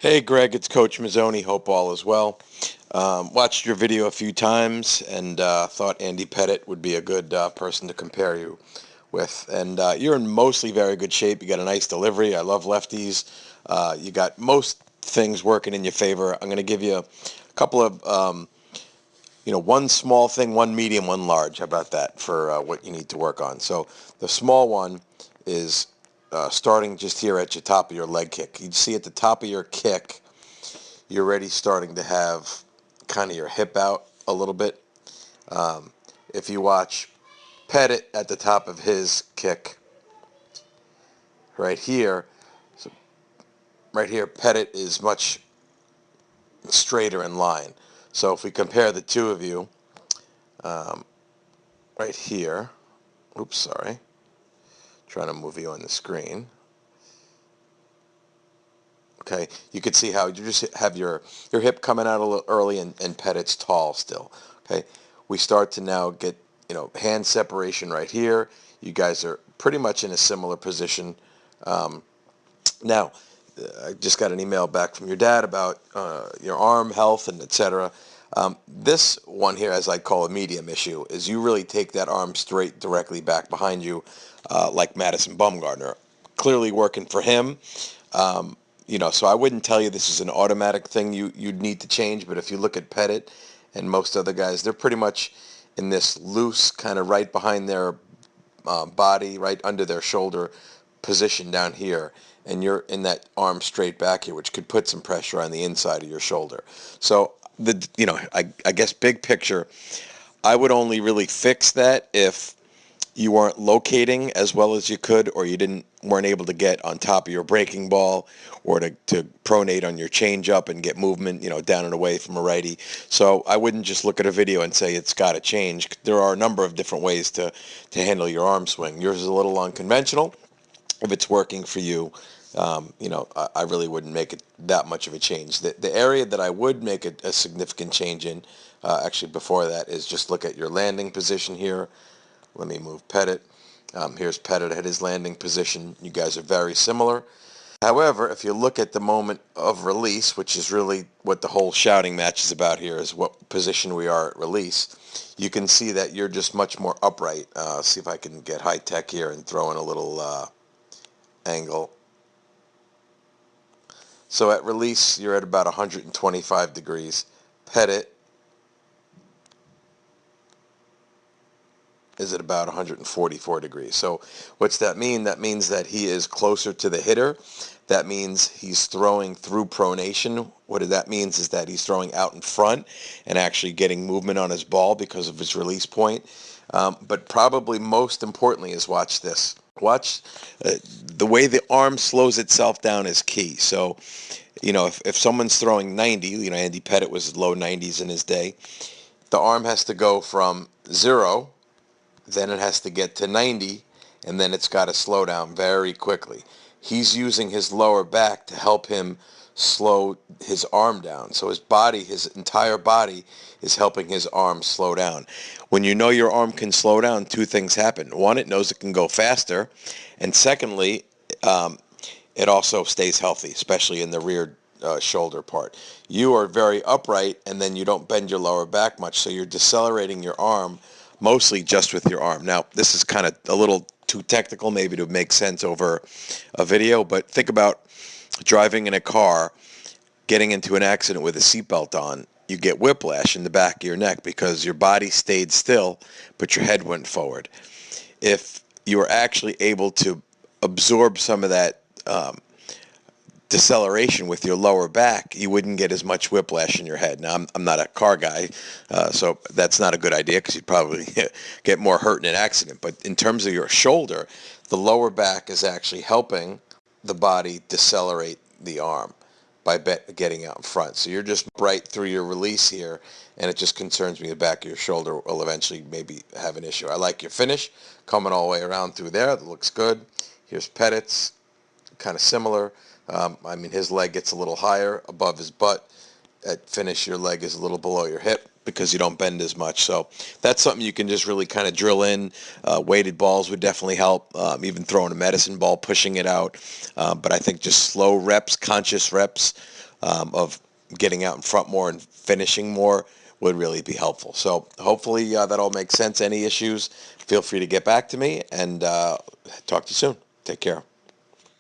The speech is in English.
Hey Greg, it's Coach Mazzoni. Hope all is well. Watched your video a few times and thought Andy Pettitte would be a good person to compare you with. And you're in mostly very good shape. You got a nice delivery. I love lefties. You got most things working in your favor. I'm going to give you a couple of, one small thing, one medium, one large. How about that for what you need to work on? So the small one is starting just here at your top of your leg kick. You see at the top of your kick, you're already starting to have kind of your hip out a little bit. If you watch Pettitte at the top of his kick, right here, so right here, Pettitte is much straighter in line. So if we compare the two of you, right here, oops, sorry, trying to move you on the screen. Okay, you can see how you just have your hip coming out a little early, and Pettitte's tall still. Okay, we start to now get hand separation right here. You guys are pretty much in a similar position. Now, I just got an email back from your dad about your arm health and etc. This one here, as I call a medium issue, is you really take that arm straight directly back behind you, like Madison Bumgarner. Clearly working for him. So I wouldn't tell you this is an automatic thing you'd need to change, but if you look at Pettitte and most other guys, they're pretty much in this loose kind of right behind their body, right under their shoulder position down here, and you're in that arm straight back here, which could put some pressure on the inside of your shoulder. So I guess big picture, I would only really fix that if you weren't locating as well as you could, or you weren't able to get on top of your breaking ball, or to pronate on your changeup and get movement, down and away from a righty. So I wouldn't just look at a video and say it's got to change. There are a number of different ways to handle your arm swing. Yours is a little unconventional. If it's working for you, I really wouldn't make it that much of a change. The area that I would make a significant change in, actually before that, is just look at your landing position here. Let me move Pettitte. Here's Pettitte at his landing position. You guys are very similar. However, if you look at the moment of release, which is really what the whole shouting match is about here, is what position we are at release, you can see that you're just much more upright. See if I can get high tech here and throw in a little angle. So at release, you're at about 125 degrees. Pettitte is at about 144 degrees. So what's that mean? That means that he is closer to the hitter. That means he's throwing through pronation. What that means is that he's throwing out in front and actually getting movement on his ball because of his release point. But probably most importantly is watch this. Watch the way the arm slows itself down is key. So, if someone's throwing 90, Andy Pettitte was low 90s in his day, the arm has to go from 0, then it has to get to 90, and then it's got to slow down very quickly. He's using his lower back to help him slow his arm down. So his entire body is helping his arm slow down. When you know your arm can slow down, two things happen. One, it knows it can go faster. And secondly, it also stays healthy, especially in the rear shoulder part. You are very upright, and then you don't bend your lower back much, so you're decelerating your arm mostly just with your arm. Now, this is kind of a little too technical maybe to make sense over a video, but think about driving in a car, getting into an accident with a seatbelt on. You get whiplash in the back of your neck because your body stayed still, but your head went forward. If you were actually able to absorb some of that deceleration with your lower back, you wouldn't get as much whiplash in your head. Now, I'm not a car guy, so that's not a good idea because you'd probably get more hurt in an accident. But in terms of your shoulder, the lower back is actually helping the body decelerate the arm by getting out in front. So you're just right through your release here, and it just concerns me the back of your shoulder will eventually maybe have an issue. I like your finish coming all the way around through there. That looks good. Here's Pettitte's, kind of similar. His leg gets a little higher above his butt. At finish, your leg is a little below your hip because you don't bend as much. So that's something you can just really kind of drill in. Weighted balls would definitely help. Even throwing a medicine ball, pushing it out. But I think just slow reps, conscious reps, of getting out in front more and finishing more would really be helpful. So hopefully that all makes sense. Any issues, feel free to get back to me, and talk to you soon. Take care.